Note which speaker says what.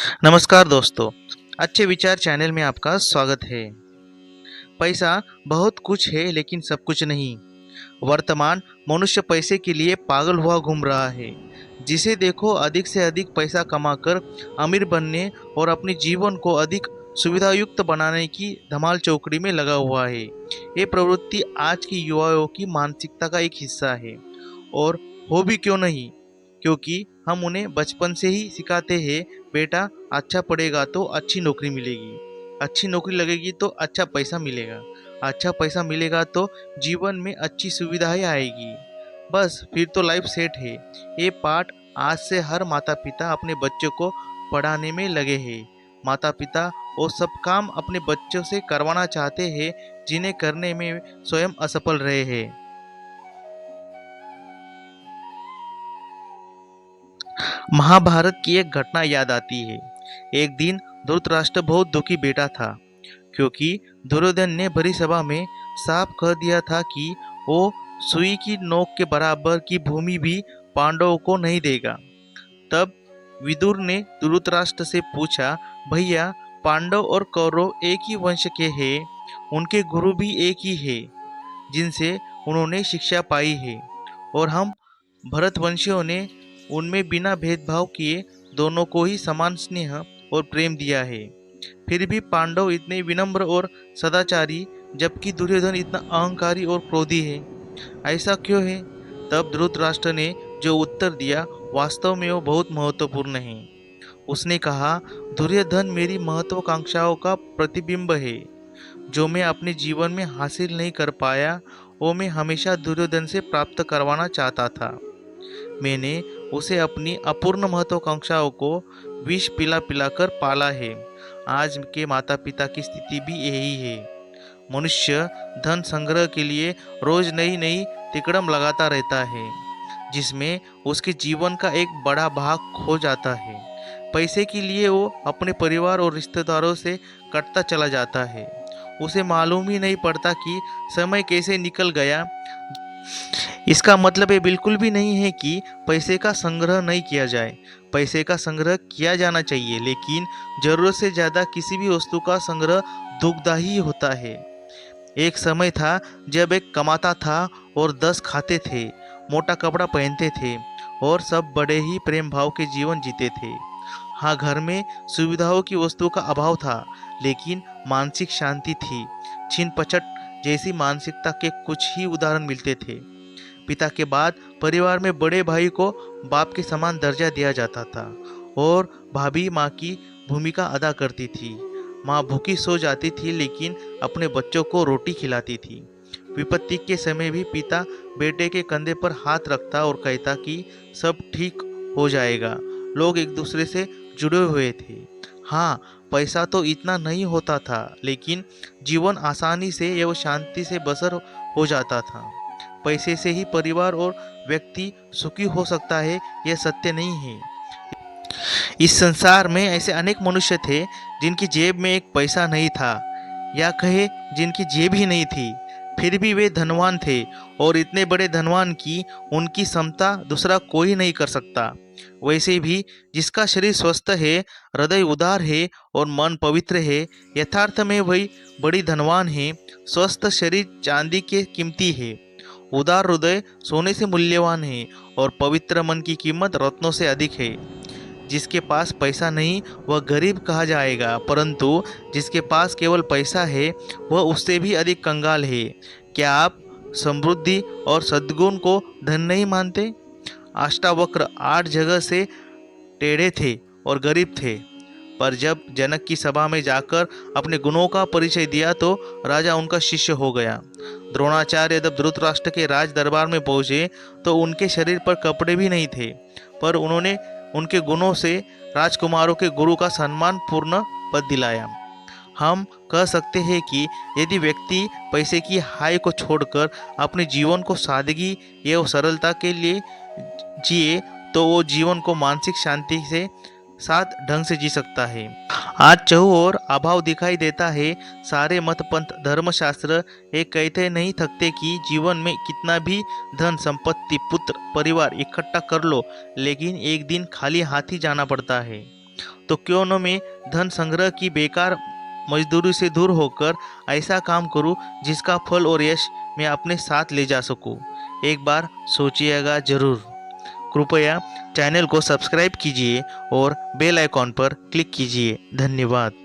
Speaker 1: नमस्कार दोस्तों। अच्छे विचार चैनल में आपका स्वागत है। पैसा बहुत कुछ है लेकिन सब कुछ नहीं। वर्तमान मनुष्य पैसे के लिए पागल हुआ घूम रहा है। जिसे देखो अधिक से अधिक पैसा कमाकर अमीर बनने और अपने जीवन को अधिक सुविधायुक्त बनाने की धमाल चौकड़ी में लगा हुआ है। ये प्रवृत्ति आज की युवाओं की मानसिकता का एक हिस्सा है। और हो भी क्यों नहीं, क्योंकि हम उन्हें बचपन से ही सिखाते हैं, बेटा अच्छा पढ़ेगा तो अच्छी नौकरी मिलेगी, अच्छी नौकरी लगेगी तो अच्छा पैसा मिलेगा, अच्छा पैसा मिलेगा तो जीवन में अच्छी सुविधाएं आएगी, बस फिर तो लाइफ सेट है। ये पाठ आज से हर माता पिता अपने बच्चों को पढ़ाने में लगे हैं। माता पिता वो सब काम अपने बच्चों से करवाना चाहते हैं जिन्हें करने में स्वयं असफल रहे हैं। महाभारत की एक घटना याद आती है। एक दिन धृतराष्ट्र बहुत दुखी बैठा था, क्योंकि दुर्योधन ने भरी सभा में साफ कह दिया था कि वो सुई की नोक के बराबर की भूमि भी पांडवों को नहीं देगा। तब विदुर ने धृतराष्ट्र से पूछा, भैया, पांडव और कौरव एक ही वंश के हैं, उनके गुरु भी एक ही है जिनसे उन्होंने शिक्षा पाई है, और हम भरतवंशियों ने उनमें बिना भेदभाव किए दोनों को ही समान स्नेह और प्रेम दिया है। फिर भी पांडव इतने विनम्र और सदाचारी, जबकि दुर्योधन इतना अहंकारी और क्रोधी है। ऐसा क्यों है? तब धृतराष्ट्र ने जो उत्तर दिया, वास्तव में वो बहुत महत्वपूर्ण है। उसने कहा, दुर्योधन मेरी महत्वाकांक्षाओं का प्रतिबिंब है। जो मैं अपने जीवन में हासिल नहीं कर पाया, वो मैं हमेशा दुर्योधन से प्राप्त करवाना चाहता था। मैंने उसे अपनी अपूर्ण महत्वाकांक्षाओं को विष पिला पिलाकर पाला है। आज के माता पिता की स्थिति भी यही है। मनुष्य धन संग्रह के लिए रोज नई नई तिकड़म लगाता रहता है, जिसमें उसके जीवन का एक बड़ा भाग खो जाता है। पैसे के लिए वो अपने परिवार और रिश्तेदारों से कटता चला जाता है। उसे मालूम ही नहीं पड़ता कि समय कैसे निकल गया। इसका मतलब ये बिल्कुल भी नहीं है कि पैसे का संग्रह नहीं किया जाए। पैसे का संग्रह किया जाना चाहिए, लेकिन जरूरत से ज़्यादा किसी भी वस्तु का संग्रह दुखदायी होता है। एक समय था जब एक कमाता था और 10 खाते थे, मोटा कपड़ा पहनते थे और सब बड़े ही प्रेम भाव के जीवन जीते थे। हाँ, घर में सुविधाओं की वस्तुओं का अभाव था, लेकिन मानसिक शांति थी। छिन पचट जैसी मानसिकता के कुछ ही उदाहरण मिलते थे। पिता के बाद परिवार में बड़े भाई को बाप के समान दर्जा दिया जाता था, और भाभी माँ की भूमिका अदा करती थी। माँ भूखी सो जाती थी लेकिन अपने बच्चों को रोटी खिलाती थी। विपत्ति के समय भी पिता बेटे के कंधे पर हाथ रखता और कहता कि सब ठीक हो जाएगा। लोग एक दूसरे से जुड़े हुए थे। हाँ, पैसा तो इतना नहीं होता था, लेकिन जीवन आसानी से एवं शांति से बसर हो जाता था। पैसे से ही परिवार और व्यक्ति सुखी हो सकता है, यह सत्य नहीं है। इस संसार में ऐसे अनेक मनुष्य थे जिनकी जेब में एक पैसा नहीं था, या कहे जिनकी जेब ही नहीं थी, फिर भी वे धनवान थे, और इतने बड़े धनवान की उनकी समता दूसरा कोई नहीं कर सकता। वैसे भी जिसका शरीर स्वस्थ है, हृदय उदार है और मन पवित्र है, यथार्थ में वही बड़ी धनवान है। स्वस्थ शरीर चांदी के कीमती है, उदार हृदय सोने से मूल्यवान है, और पवित्र मन की कीमत रत्नों से अधिक है। जिसके पास पैसा नहीं वह गरीब कहा जाएगा, परंतु जिसके पास केवल पैसा है वह उससे भी अधिक कंगाल है। क्या आप समृद्धि और सद्गुण को धन नहीं मानते? अष्टावक्र 8 जगह से टेढ़े थे और गरीब थे, पर जब जनक की सभा में जाकर अपने गुणों का परिचय दिया तो राजा उनका शिष्य हो गया। द्रोणाचार्य जब धृतराष्ट्र के राज दरबार में पहुंचे तो उनके शरीर पर कपड़े भी नहीं थे, पर उन्होंने उनके गुणों से राजकुमारों के गुरु का सम्मान पूर्ण पद दिलाया। हम कह सकते हैं कि यदि व्यक्ति पैसे की हाय को छोड़कर अपने जीवन को सादगी एवं सरलता के लिए जिए, तो वो जीवन को मानसिक शांति से साथ ढंग से जी सकता है। आज चहुओर अभाव दिखाई देता है। सारे मत पंथ धर्मशास्त्र ये कहते नहीं थकते कि जीवन में कितना भी धन संपत्ति पुत्र परिवार इकट्ठा कर लो, लेकिन एक दिन खाली हाथ ही जाना पड़ता है। तो क्यों न मैं धन संग्रह की बेकार मजदूरी से दूर होकर ऐसा काम करूं जिसका फल और यश मैं अपने साथ ले जा सकूं। एक बार सोचिएगा जरूर। कृपया चैनल को सब्सक्राइब कीजिए और बेल आइकॉन पर क्लिक कीजिए। धन्यवाद।